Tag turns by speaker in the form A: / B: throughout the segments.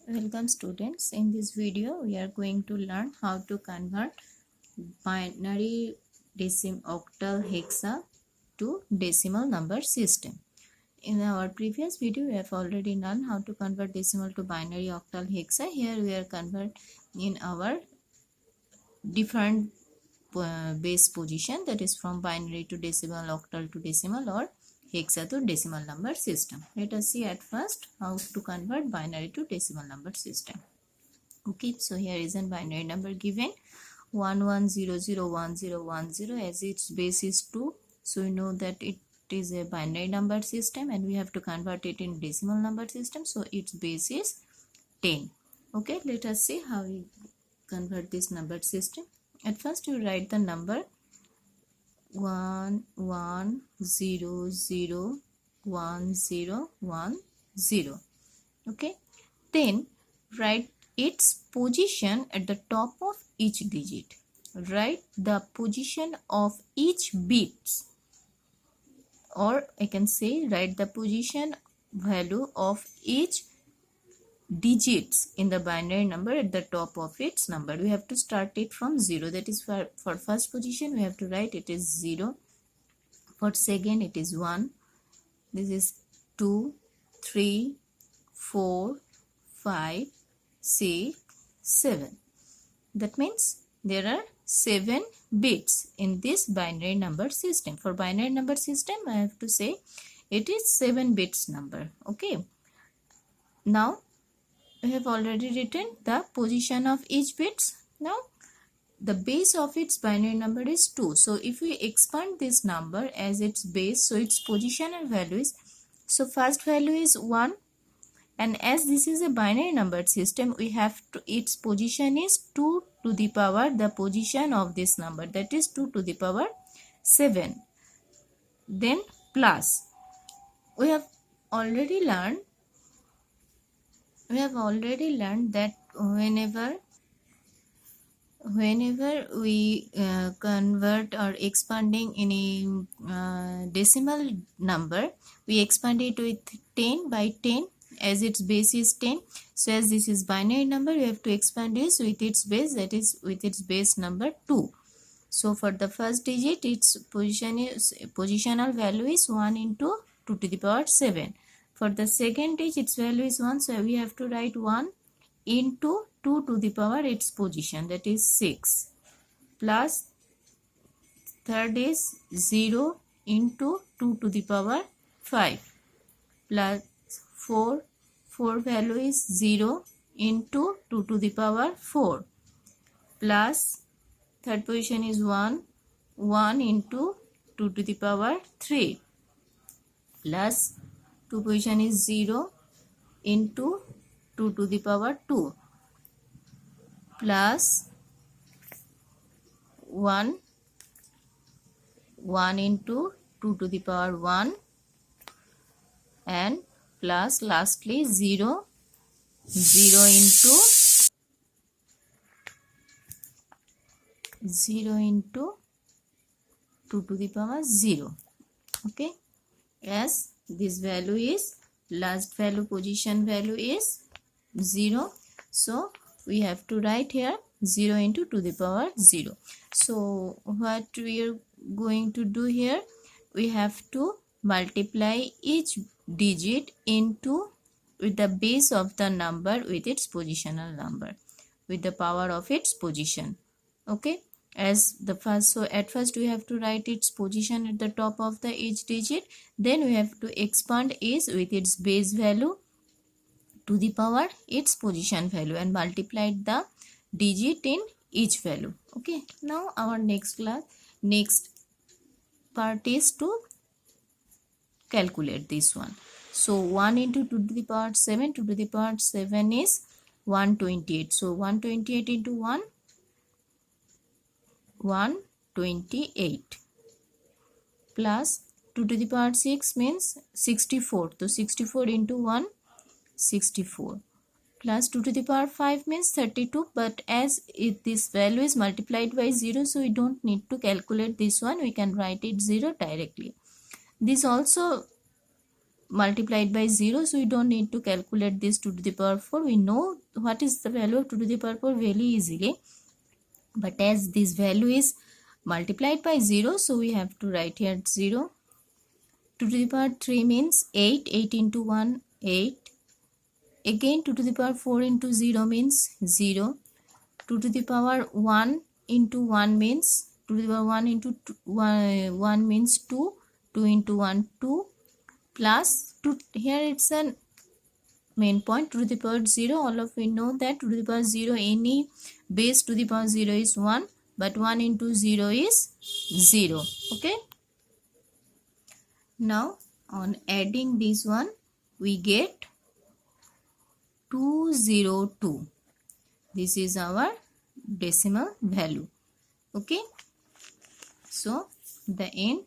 A: Welcome students. In this video we are going to learn how to convert binary octal hexa to decimal number system. In our previous video we have already learned how to convert decimal to binary octal hexa. Here we are convert in our different base position, that is from binary to decimal, octal to decimal, or hexa to decimal number system. Let us see at first how to convert binary to decimal number system. Okay, so here is a binary number given 11001010, as its base is 2, so we know that it is a binary number system and we have to convert it in decimal number system, so its base is 10. Okay, let us see how we convert this number system. At first you write the number 11001010. Okay, then write its position at the top of each digit. Write the position of each bits, or I can say write the position value of each digits in the binary number at the top of its number. We have to start it from 0. That is for first position we have to write it is 0. For second it is 1. This is 2, 3, 4, 5, 6, 7. That means there are 7 bits in this binary number system. For binary number system I have to say it is 7 bits number. Okay, now we have already written the position of each bits. Now the base of its binary number is 2, so if we expand this number as its base, so its positional value is, so first value is 1, and as this is a binary number system we have to, its position is 2 to the power the position of this number, that is 2 to the power 7. Then plus, we have already learned that whenever we convert or expanding any decimal number, we expand it with 10 by 10 as its base is 10. So as this is binary number, we have to expand this with its base, that is with its base number 2. So for the first digit its positional value is 1 into 2 to the power 7. For the second digit its value is 1, so we have to write 1 into 2 to the power its position, that is 6, plus third is 0 into 2 to the power 5, plus 4 value is 0 into 2 to the power 4, plus third position is 1 into 2 to the power 3, plus 2 position is 0 into 2 to the power 2, plus 1 into 2 to the power 1, and plus lastly 0 into 2 to the power 0. Okay, as this value is last value, position value is 0, so we have to write here 0 into 2 to the power 0. So what we are going to do here, we have to multiply each digit into with the base of the number with its positional number, with the power of its position. Okay, as the first, so at first we have to write its position at the top of the each digit, then we have to expand is with its base value to the power its position value and multiply the digit in each value. Okay, now our next part is to calculate this one. So 1 into 2 to the power 7, 2 to the power 7 is 128. So 128 into 1, 128, plus 2 to the power 6 means 64. So 64 into 1, 64, plus 2 to the power 5 means 32, but as this value is multiplied by 0, so we don't need to calculate this one, we can write it 0 directly. This also multiplied by 0, so we don't need to calculate this 2 to the power 4. We know what is the value of 2 to the power 4 very easily, but as this value is multiplied by 0, so we have to write here 0. 2 to the power 3 means 8. 8 into 1, 8. Again 2 to the power 4 into 0 means 0. 2 to the power 1 into 1 means 2 to the power 1 into 2, 1 means 2. 2 into 1, 2, plus 2. Here it's a main point, 2 to the power 0. All of we know that 2 to the power 0, any base to the power 0 is 1, but 1 into 0 is 0. Okay. Now on adding this one, we get 202. This is our decimal value. Okay. So the end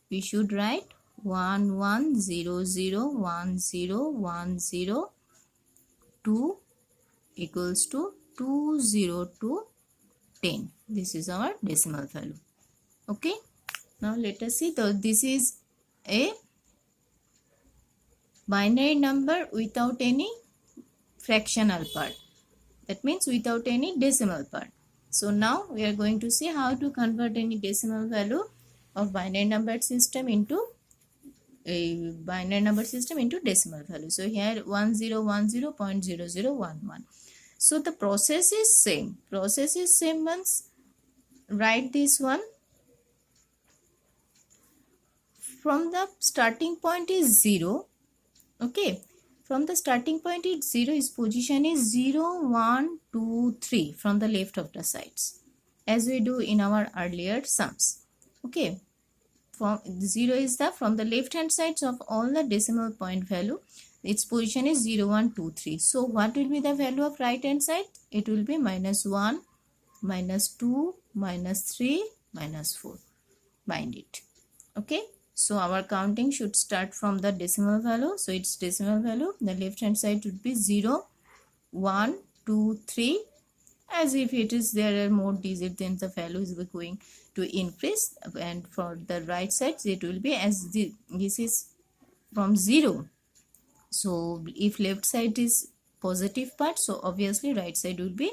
A: we should write 11001010 equals to 20210. This is our decimal value. Okay. Now let us see. This is a binary number without any fractional part. That means without any decimal part. So now we are going to see how to convert any decimal value of binary number system into a binary number system into decimal value. So here 1010.0011. So the process is same. Process is same means write this one. From the starting point is 0. Okay. From the starting point is 0, its position is 0, 1, 2, 3 from the left of the sides, as we do in our earlier sums. Okay. From 0 is the from the left hand sides of all the decimal point value. Its position is 0, 1, 2, 3. So what will be the value of right hand side? It will be minus 1, minus 2, minus 3, minus 4. Bind it. Okay. So our counting should start from the decimal value. So its decimal value, the left hand side would be 0, 1, 2, 3. As if it is there are more digits, then the value is going to increase, and for the right side it will be as this is from 0. So if left side is positive part, so obviously right side will be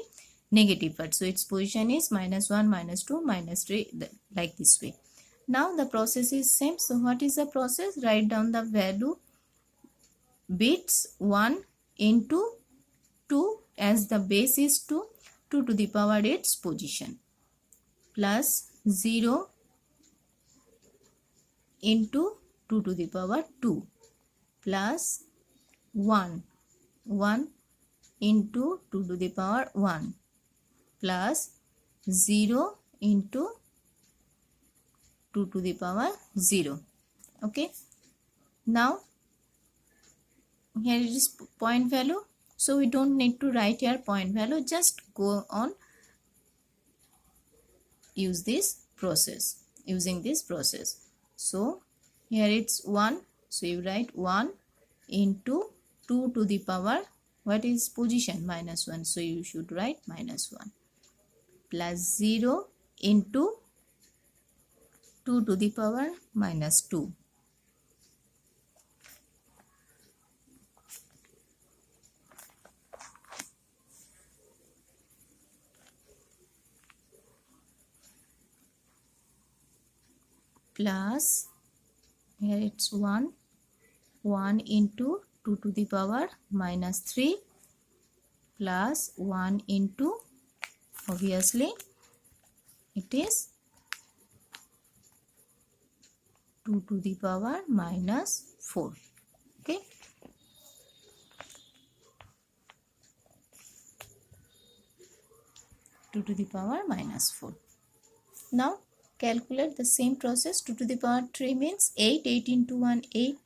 A: negative part. So its position is minus 1, minus 2, minus 3, like this way. Now the process is same. So what is the process? Write down the value bits 1 into 2, as the base is 2 to the power its position, plus 0 into 2 to the power 2, plus 1 into 2 to the power 1, plus 0 into 2 to the power 0. Okay. Now here it is point value. So we don't need to write here point value. Just go on using this process. So here it's 1. So you write 1 into 2 to the power, what is position? Minus 1. So you should write minus 1, plus 0 into 2 to the power minus 2. Plus here it's 1 into 2 to the power minus 3, plus 1 into, obviously it is 2 to the power minus 4. Okay. Two to the power minus 4. Now calculate the same process. 2 to the power 3 means 8. 8 into 1, 8,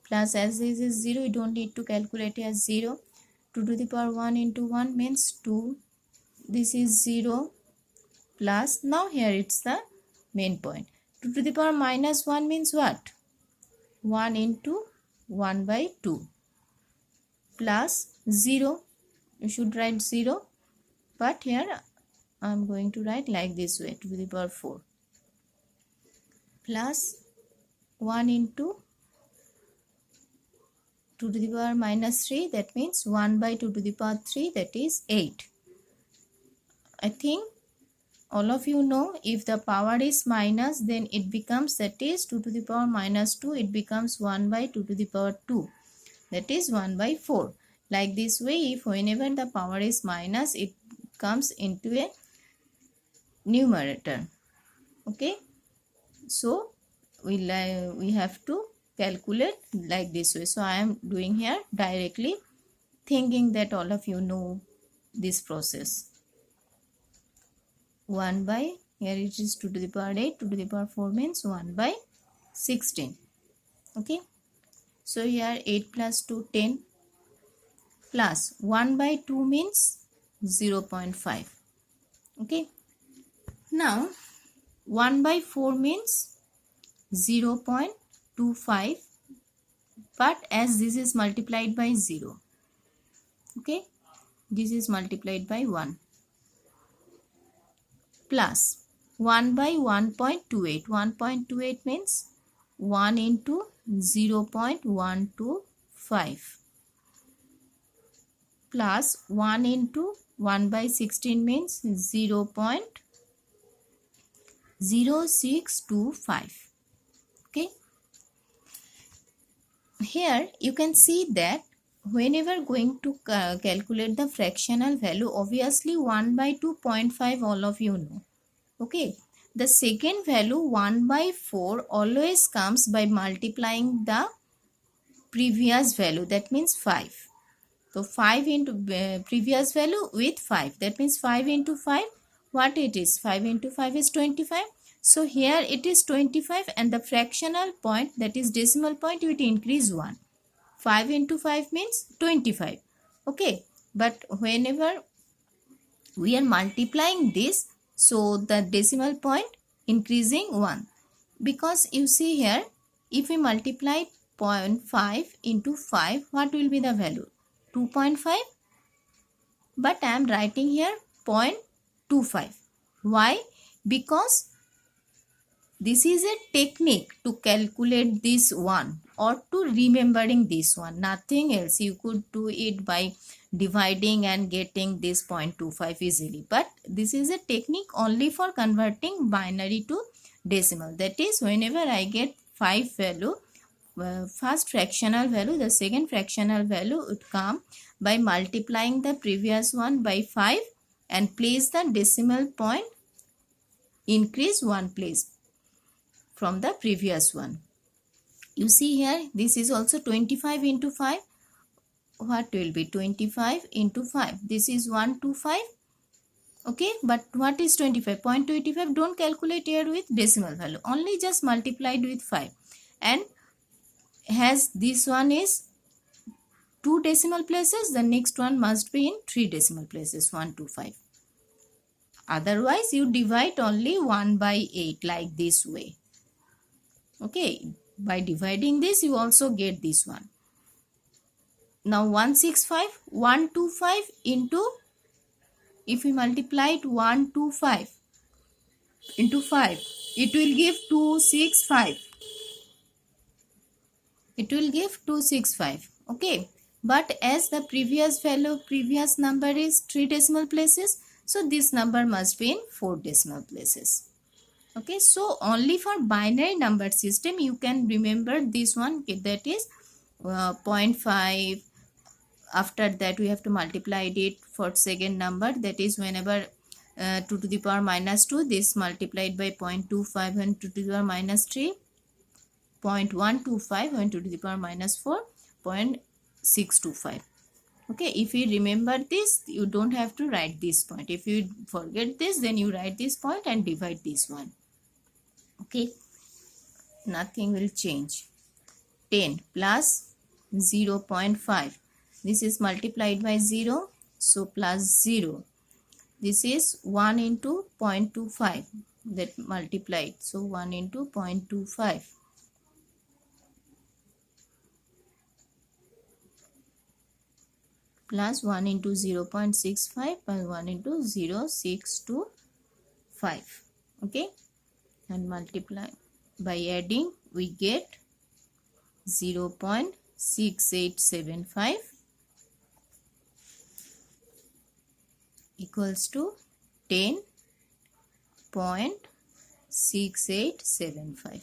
A: plus as this is 0, you don't need to calculate as 0. 2 to the power 1 into 1 means 2. This is 0, plus, now here it's the main point. 2 to the power minus 1 means what? 1 into 1 by 2, plus 0. You should write 0, but here I am going to write like this way, 2 to the power 4, plus 1 into 2 to the power minus 3, that means 1 by 2 to the power 3, that is 8. I think all of you know, if the power is minus, then it becomes, that is 2 to the power minus 2, it becomes 1 by 2 to the power 2, that is 1 by 4. Like this way, if whenever the power is minus, it comes into a numerator. Okay, so we have to calculate like this way. So I am doing here directly, thinking that all of you know this process. 1 by, here it is 2 to the power 8, 2 to the power 4 means 1 by 16. Okay, so here 8 plus 2, 10, plus 1 by 2 means 0.5. Okay, now 1 by 4 means 0.25, but as this is multiplied by 0, okay, this is multiplied by 1, plus 1 by 1.28. 1.28 means 1 into 0.125, plus 1 into 1 by 16 means 0.0625. Okay, here you can see that whenever going to calculate the fractional value, obviously 1 by 2.5 all of you know. Okay, the second value 1 by 4 always comes by multiplying the previous value, that means 5. So 5 into previous value with 5, that means 5 into 5, what it is? 5 into 5 is 25. So here it is 25, and the fractional point, that is decimal point, it increase 1. 5 into 5 means 25. Okay, but whenever we are multiplying this, so the decimal point increasing 1, because you see here, if we multiply 0.5 into 5, what will be the value? 2.5, but I am writing here 0.25. Why? Because this is a technique to calculate this one or to remembering this one, nothing else. You could do it by dividing and getting this 0.25 easily, but this is a technique only for converting binary to decimal. That is, whenever I get 5 value, first fractional value, the second fractional value would come by multiplying the previous one by 5 and place the decimal point, increase 1 place from the previous one. You see here, this is also 25 into 5. What will be 25 into 5? This is 125. Okay, but what is 25? 0.25. Don't calculate here with decimal value, only just multiplied with 5. And as this one is 2 decimal places, the next one must be in 3 decimal places, 125. Otherwise, you divide only 1 by 8 like this way. Okay, by dividing this, you also get this one. Now 165, 125 into, if we multiply it 125 into 5, it will give 265. It will give 265. Okay, but as the previous value, previous number is 3 decimal places, so this number must be in 4 decimal places. Okay, so only for binary number system you can remember this one, that is 0.5. After that we have to multiply it for second number, that is whenever 2 to the power minus 2, this multiplied by 0.25 and 2 to the power minus 3, 0.125 and 2 to the power minus 4, 0.625. Okay, if you remember this, you don't have to write this point. If you forget this, then you write this point and divide this one. Okay, nothing will change. 10 plus 0.5. This is multiplied by 0, so plus 0. This is 1 into 0.25, that multiplied, so 1 into 0.25. Plus 1 into 0.65 by 1 into 0.625. Okay, and multiply by adding, we get 0.625. 6875 equals to 10.6875.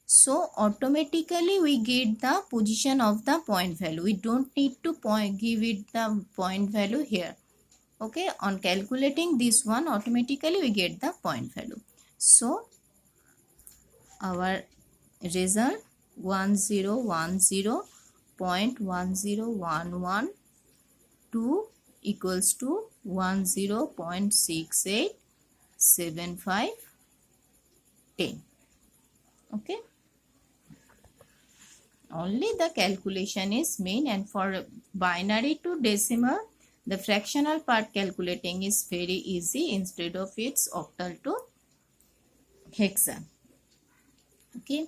A: So automatically we get the position of the point value. We don't need to give it the point value here. Okay, on calculating this one, automatically we get the point value. So our result 1010.10112 equals to 10.687510. Okay, only the calculation is main, and for binary to decimal the fractional part calculating is very easy instead of its octal to hexa. Okay.